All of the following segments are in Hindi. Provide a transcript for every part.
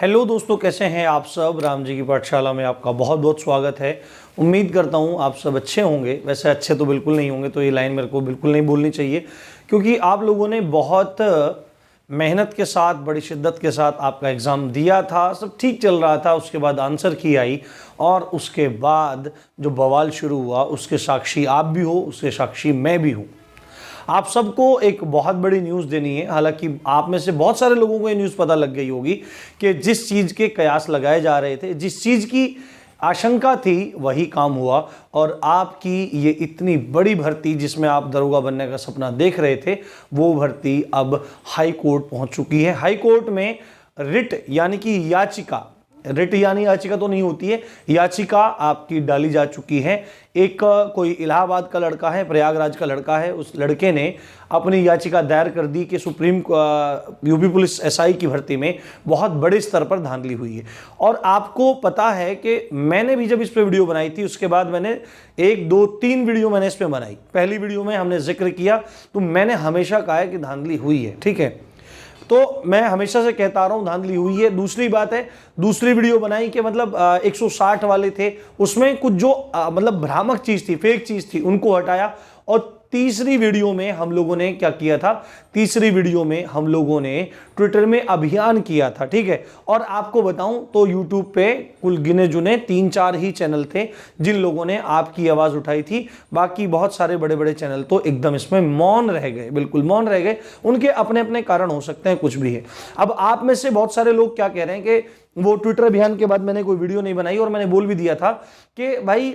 हेलो दोस्तों, कैसे हैं आप सब। राम जी की पाठशाला में आपका बहुत बहुत स्वागत है। उम्मीद करता हूं आप सब अच्छे होंगे। वैसे अच्छे तो बिल्कुल नहीं होंगे, तो ये लाइन मेरे को बिल्कुल नहीं बोलनी चाहिए, क्योंकि आप लोगों ने बहुत मेहनत के साथ, बड़ी शिद्दत के साथ आपका एग्ज़ाम दिया था, सब ठीक चल रहा था। उसके बाद आंसर की आई और उसके बाद जो बवाल शुरू हुआ, उसके साक्षी आप भी हो, उसके साक्षी मैं भी हूँ। आप सबको एक बहुत बड़ी न्यूज़ देनी है। हालांकि आप में से बहुत सारे लोगों को ये न्यूज़ पता लग गई होगी कि जिस चीज़ के कयास लगाए जा रहे थे, जिस चीज़ की आशंका थी, वही काम हुआ। और आपकी ये इतनी बड़ी भर्ती, जिसमें आप दरोगा बनने का सपना देख रहे थे, वो भर्ती अब हाई कोर्ट पहुंच चुकी है। हाई कोर्ट में रिट यानी कि याचिका, रिट यानी याचिका तो नहीं होती है, याचिका आपकी डाली जा चुकी है। एक कोई इलाहाबाद का लड़का है, प्रयागराज का लड़का है, उस लड़के ने अपनी याचिका दायर कर दी कि सुप्रीम यूपी पुलिस एसआई की भर्ती में बहुत बड़े स्तर पर धांधली हुई है। और आपको पता है कि मैंने भी जब इस पर वीडियो बनाई थी, उसके बाद मैंने 1, 2, 3 वीडियो मैंने इस पर बनाई। पहली वीडियो में हमने जिक्र किया, तो मैंने हमेशा कहा है कि धांधली हुई है, ठीक है। तो मैं हमेशा से कहता रहा हूं धांधली हुई है। दूसरी बात है, दूसरी वीडियो बनाई कि मतलब 160 वाले थे, उसमें कुछ जो मतलब भ्रामक चीज थी, फेक चीज थी, उनको हटाया। और तीसरी वीडियो में हम लोगों ने क्या किया था, तीसरी वीडियो में हम लोगों ने ट्विटर में अभियान किया था, ठीक है। और आपको बताऊं तो यूट्यूब पे कुल गिने चुने 3-4 ही चैनल थे जिन लोगों ने आपकी आवाज उठाई थी। बाकी बहुत सारे बड़े बड़े चैनल तो एकदम इसमें मौन रह गए, बिल्कुल मौन रह गए। उनके अपने अपने कारण हो सकते हैं, कुछ भी है। अब आप में से बहुत सारे लोग क्या कह रहे हैं कि वो ट्विटर अभियान के बाद मैंने कोई वीडियो नहीं बनाई, और मैंने बोल भी दिया था कि भाई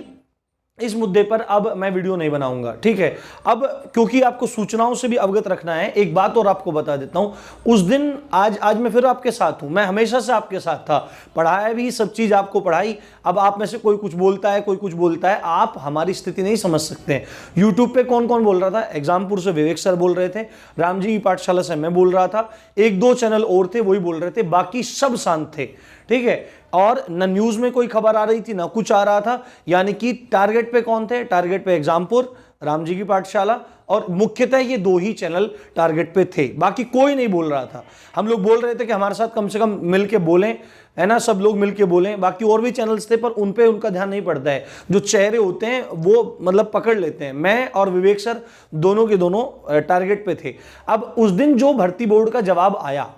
इस मुद्दे पर अब मैं वीडियो नहीं बनाऊंगा, ठीक है। अब क्योंकि आपको सूचनाओं से भी अवगत रखना है, एक बात और आपको बता देता हूं। उस दिन आज मैं फिर आपके साथ हूं, मैं हमेशा से आपके साथ था, पढ़ाया भी, सब चीज आपको पढ़ाई। अब आप में से कोई कुछ बोलता है, कोई कुछ बोलता है, आप हमारी स्थिति नहीं समझ सकते हैं। यूट्यूब पे कौन कौन बोल रहा था, एग्जामपुर से विवेक सर बोल रहे थे, राम जी की पाठशाला से मैं बोल रहा था, 1-2 चैनल और थे वही बोल रहे थे, बाकी सब शांत थे, ठीक है। और न न्यूज में कोई खबर आ रही थी, ना कुछ आ रहा था। यानी कि टारगेट पे कौन थे, टारगेट पे एग्जामपुर, राम जी की पाठशाला, और मुख्यतः ये 2 ही चैनल टारगेट पे थे, बाकी कोई नहीं बोल रहा था। हम लोग बोल रहे थे कि हमारे साथ कम से कम मिलके बोलें, है ना, सब लोग मिलके बोलें। बाकी और भी चैनल्स थे, पर उन पे उनका ध्यान नहीं पड़ता है। जो चेहरे होते हैं वो मतलब पकड़ लेते हैं। मैं और विवेक सर दोनों के दोनों टारगेट पे थे। अब उस दिन जो भर्ती बोर्ड का जवाब आया,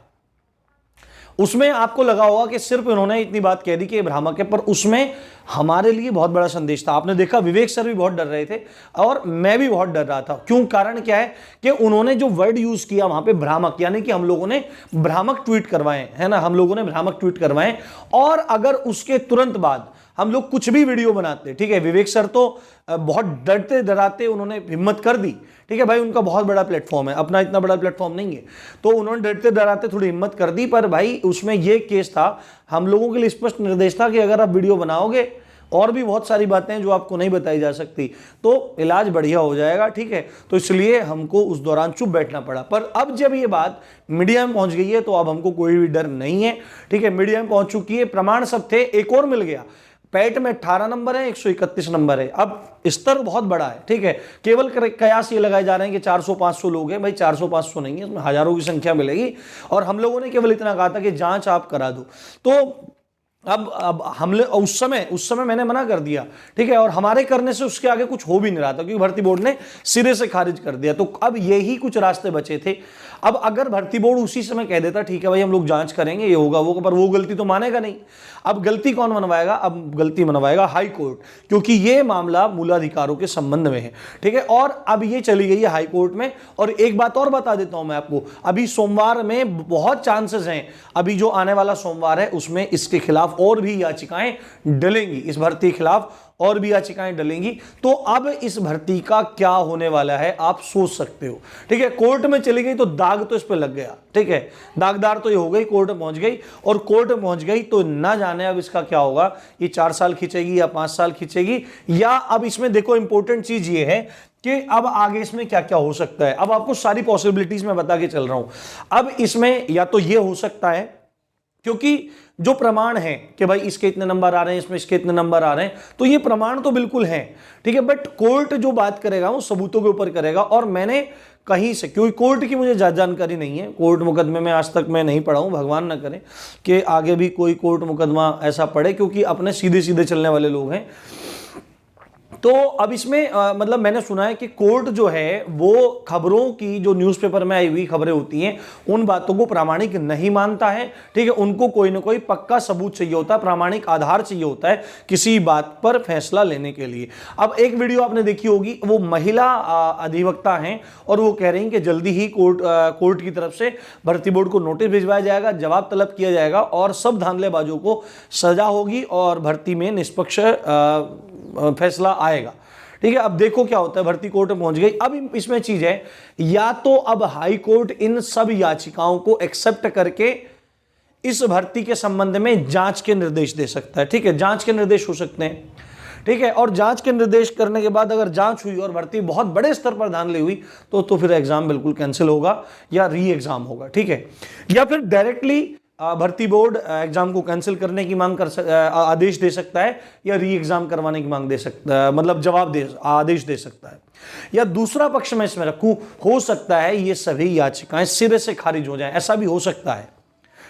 उसमें आपको लगा होगा कि सिर्फ इन्होंने इतनी बात कह दी कि ये भ्रामक है, पर उसमें हमारे लिए बहुत बड़ा संदेश था। आपने देखा विवेक सर भी बहुत डर रहे थे और मैं भी बहुत डर रहा था। क्यों, कारण क्या है कि उन्होंने जो वर्ड यूज किया वहां पे भ्रामक, यानी कि हम लोगों ने भ्रामक ट्वीट करवाए, है ना, हम लोगों ने भ्रामक ट्वीट करवाए। और अगर उसके तुरंत बाद हम लोग कुछ भी वीडियो बनाते, ठीक है, विवेक सर तो बहुत डरते डराते उन्होंने हिम्मत कर दी, ठीक है भाई, उनका बहुत बड़ा प्लेटफॉर्म है, अपना इतना बड़ा प्लेटफॉर्म नहीं है, तो उन्होंने डरते डराते थोड़ी हिम्मत कर दी। पर भाई उसमें यह केस था, हम लोगों के लिए स्पष्ट निर्देश था कि अगर आप वीडियो बनाओगे, और भी बहुत सारी बातें हैं जो आपको नहीं बताई जा सकती, तो इलाज बढ़िया हो जाएगा, ठीक है। तो इसलिए हमको उस दौरान चुप बैठना पड़ा। पर अब जब ये बात मीडिया में पहुंच गई है, तो अब हमको कोई भी डर नहीं है, ठीक है। मीडिया में पहुंच चुकी है, प्रमाण सब थे, एक और मिल गया। पैट में 18 नंबर है, 131 नंबर है। अब स्तर बहुत बड़ा है, ठीक है। केवल कयास ये लगाए जा रहे हैं कि 400-500 लोग हैं। भाई 400-500 नहीं है, इसमें हजारों की संख्या मिलेगी। और हम लोगों ने केवल इतना कहा था कि जांच आप करा दो। तो अब हमले उस समय मैंने मना कर दिया, ठीक है। और हमारे करने से उसके आगे कुछ हो भी नहीं रहा था, क्योंकि भर्ती बोर्ड ने सिरे से खारिज कर दिया। तो अब यही कुछ रास्ते बचे थे। अब अगर भर्ती बोर्ड उसी समय कह देता ठीक है भाई हम लोग जांच करेंगे, ये होगा वो, पर वो गलती तो मानेगा नहीं। अब गलती कौन मनवाएगा, अब गलती मनवाएगा हाई कोर्ट, क्योंकि ये मामला मूलाधिकारों के संबंध में है, ठीक है। और अब ये चली गई है हाई कोर्ट में। और एक बात और बता देता हूं मैं आपको, अभी सोमवार में बहुत चांसेस हैं, अभी जो आने वाला सोमवार है उसमें इसके खिलाफ और भी याचिकाएं डलेंगी, इस भर्ती के खिलाफ और भी याचिकाएं डलेंगी। तो अब इस भर्ती का क्या होने वाला है आप सोच सकते हो, ठीक है। कोर्ट में चली गई तो दाग तो इस पे लग गया, ठीक है, दागदार तो ये हो गई, कोर्ट में पहुंच गई। और कोर्ट में पहुंच गई तो ना जाने अब इसका क्या होगा, ये 4 साल खींचेगी या 5 साल खींचेगी, या अब इसमें देखो इंपॉर्टेंट चीज ये है कि अब आगे इसमें क्या क्या हो सकता है। अब आपको सारी पॉसिबिलिटीज में बता के चल रहा हूं। अब इसमें या तो ये हो सकता है क्योंकि जो प्रमाण है कि भाई इसके इतने नंबर आ रहे हैं, इसमें इसके इतने नंबर आ रहे हैं, तो ये प्रमाण तो बिल्कुल है, ठीक है। बट कोर्ट जो बात करेगा वो सबूतों के ऊपर करेगा। और मैंने कहीं से, क्योंकि कोर्ट की मुझे जानकारी नहीं है, कोर्ट मुकदमे में आज तक मैं नहीं पढ़ा हूं, भगवान ना करे कि आगे भी कोई कोर्ट मुकदमा ऐसा पड़े, क्योंकि अपने सीधे सीधे चलने वाले लोग हैं। तो अब इसमें मतलब मैंने सुना है कि कोर्ट जो है वो खबरों की, जो न्यूज़पेपर में आई हुई खबरें होती हैं, उन बातों को प्रामाणिक नहीं मानता है, ठीक है। उनको कोई ना कोई पक्का सबूत चाहिए होता है, प्रामाणिक आधार चाहिए होता है किसी बात पर फैसला लेने के लिए। अब एक वीडियो आपने देखी होगी, वो महिला अधिवक्ता हैं और वो कह रही हैं कि जल्दी ही कोर्ट की तरफ से भर्ती बोर्ड को नोटिस भिजवाया जाएगा, जवाब तलब किया जाएगा और सब धांधलेबाजों को सजा होगी और भर्ती में निष्पक्ष फैसला आएगा, ठीक है। अब देखो क्या होता है, भर्ती कोर्ट में पहुंच गई। अब इसमें चीज है, या तो अब हाई कोर्ट इन सब याचिकाओं को एक्सेप्ट करके इस भर्ती के संबंध में जांच के निर्देश दे सकता है, ठीक है। जांच के निर्देश हो सकते हैं, ठीक है। और जांच के निर्देश करने के बाद अगर जांच हुई और भर्ती बहुत बड़े स्तर पर धांधली हुई तो फिर एग्जाम बिल्कुल कैंसिल होगा या री एग्जाम होगा, ठीक है। या फिर डायरेक्टली भर्ती बोर्ड एग्जाम को कैंसिल करने की मांग आदेश दे सकता है, या री एग्जाम करवाने की मांग दे सकता है, मतलब आदेश दे सकता है। या दूसरा पक्ष में इसमें रखूं, हो सकता है ये सभी याचिकाएं सिरे से खारिज हो जाएं, ऐसा भी हो सकता है,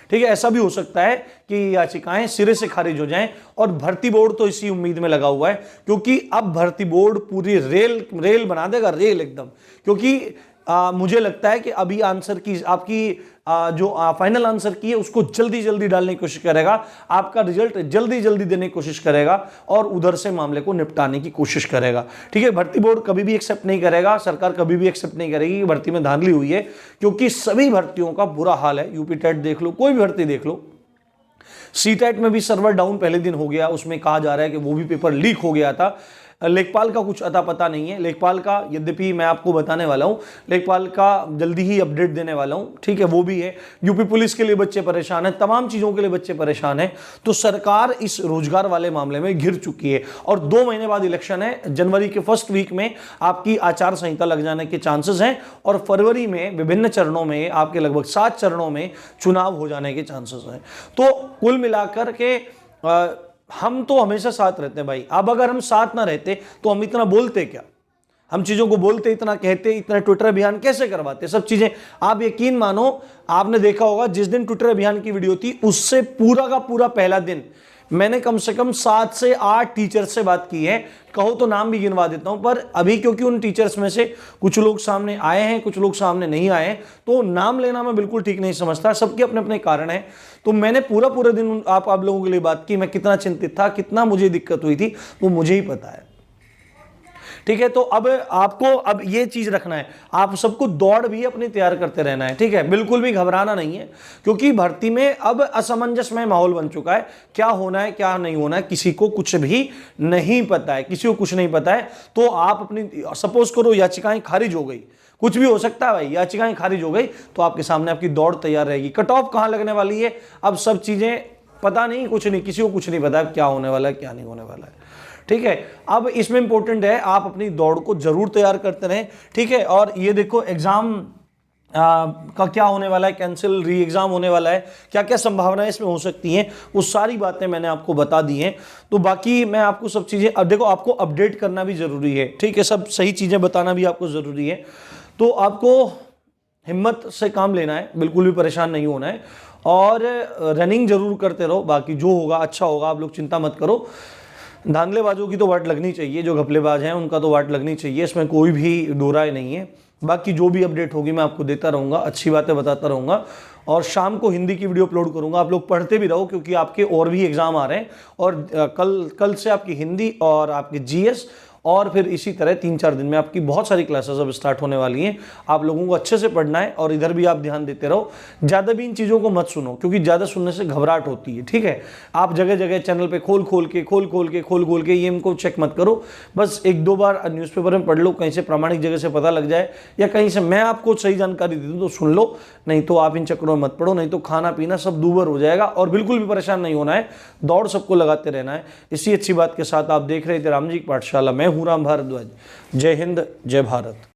ठीक है। ऐसा भी हो सकता है कि याचिकाएं सिरे से खारिज हो जाएं और भर्ती बोर्ड तो इसी उम्मीद में लगा हुआ है, क्योंकि अब भर्ती बोर्ड पूरी रेल बना देगा, रेल एकदम। क्योंकि मुझे लगता है कि अभी आंसर की आपकी जो फाइनल आंसर की है उसको जल्दी जल्दी डालने की कोशिश करेगा, आपका रिजल्ट जल्दी जल्दी देने की कोशिश करेगा और उधर से मामले को निपटाने की कोशिश करेगा, ठीक है। भर्ती बोर्ड कभी भी एक्सेप्ट नहीं करेगा, सरकार कभी भी एक्सेप्ट नहीं करेगी कि भर्ती में धांधली हुई है, क्योंकि सभी भर्तियों का बुरा हाल है। यूपी टेट देख लो, कोई भी भर्ती देख लो, सीटेट में भी सर्वर डाउन पहले दिन हो गया, उसमें कहा जा रहा है कि वो भी पेपर लीक हो गया था। लेखपाल का कुछ अता पता नहीं है, लेखपाल का यद्यपि मैं आपको बताने वाला हूं, लेखपाल का जल्दी ही अपडेट देने वाला हूं, ठीक है, वो भी है। यूपी पुलिस के लिए बच्चे परेशान हैं, तमाम चीज़ों के लिए बच्चे परेशान हैं। तो सरकार इस रोजगार वाले मामले में घिर चुकी है और 2 महीने बाद इलेक्शन है। जनवरी के फर्स्ट वीक में आपकी आचार संहिता लग जाने के चांसेस हैं और फरवरी में विभिन्न चरणों में, आपके लगभग 7 चरणों में चुनाव हो जाने के चांसेस हैं। तो कुल मिलाकर के हम तो हमेशा साथ रहते हैं भाई। अब अगर हम साथ ना रहते तो हम इतना बोलते क्या, हम चीज़ों को बोलते, इतना कहते, इतना ट्विटर अभियान कैसे करवाते, सब चीज़ें। आप यकीन मानो, आपने देखा होगा जिस दिन ट्विटर अभियान की वीडियो थी उससे पूरा का पूरा पहला दिन मैंने कम से कम 7 से 8 टीचर्स से बात की है। कहो तो नाम भी गिनवा देता हूं, पर अभी क्योंकि उन टीचर्स में से कुछ लोग सामने आए हैं, कुछ लोग सामने नहीं आए हैं, तो नाम लेना मैं बिल्कुल ठीक नहीं समझता। सबके अपने अपने कारण हैं। तो मैंने पूरा दिन आप लोगों के लिए बात की। मैं कितना चिंतित था, कितना मुझे दिक्कत हुई थी, वो मुझे ही पता है, ठीक है। तो अब आपको अब ये चीज रखना है, आप सबको दौड़ भी अपनी तैयार करते रहना है, ठीक है। बिल्कुल भी घबराना नहीं है, क्योंकि भर्ती में अब असमंजसमय माहौल बन चुका है। क्या होना है, क्या नहीं होना है, किसी को कुछ भी नहीं पता है, किसी को कुछ नहीं पता है। तो आप अपनी, सपोज करो याचिकाएं खारिज हो गई, कुछ भी हो सकता है भाई, याचिकाएं खारिज हो गई, तो आपके सामने आपकी दौड़ तैयार रहेगी। कट ऑफ कहां लगने वाली है, अब सब चीजें पता नहीं, कुछ नहीं, किसी को कुछ नहीं पता क्या होने वाला है, क्या नहीं होने वाला है, ठीक है। अब इसमें इंपॉर्टेंट है आप अपनी दौड़ को जरूर तैयार करते रहें, ठीक है। और ये देखो एग्जाम का क्या होने वाला है, कैंसिल, री एग्जाम होने वाला है, क्या क्या संभावनाएं इसमें हो सकती हैं, वो सारी बातें मैंने आपको बता दी हैं। तो बाकी मैं आपको सब चीज़ें, अब देखो आपको अपडेट करना भी ज़रूरी है, ठीक है, सब सही चीज़ें बताना भी आपको ज़रूरी है। तो आपको हिम्मत से काम लेना है, बिल्कुल भी परेशान नहीं होना है और रनिंग जरूर करते रहो। बाकी जो होगा अच्छा होगा, आप लोग चिंता मत करो। धांधलेबाजों की तो वाट लगनी चाहिए, जो घपलेबाज हैं उनका तो वाट लगनी चाहिए, इसमें कोई भी दो राय नहीं है। बाकी जो भी अपडेट होगी मैं आपको देता रहूँगा, अच्छी बातें बताता रहूँगा और शाम को हिंदी की वीडियो अपलोड करूँगा। आप लोग पढ़ते भी रहो, क्योंकि आपके और भी एग्जाम आ रहे हैं और कल से आपकी हिंदी और आपकी जीएस और फिर इसी तरह 3-4 दिन में आपकी बहुत सारी क्लासेस अब स्टार्ट होने वाली हैं। आप लोगों को अच्छे से पढ़ना है और इधर भी आप ध्यान देते रहो। ज़्यादा भी इन चीज़ों को मत सुनो, क्योंकि ज़्यादा सुनने से घबराहट होती है, ठीक है। आप जगह जगह चैनल पे खोल खोल के ये इनको चेक मत करो। बस 1-2 बार न्यूज़पेपर में पढ़ लो, कहीं से प्रामाणिक जगह से पता लग जाए या कहीं से मैं आपको सही जानकारी दे दूँ तो सुन लो, नहीं तो आप इन चक्करों में मत पढ़ो, नहीं तो खाना पीना सब दूबर हो जाएगा। और बिल्कुल भी परेशान नहीं होना है, दौड़ सबको लगाते रहना है। इसी अच्छी बात के साथ आप देख रहे थे राम जी की पाठशाला, मैं हूँ राम भारद्वाज। जय हिंद, जय भारत।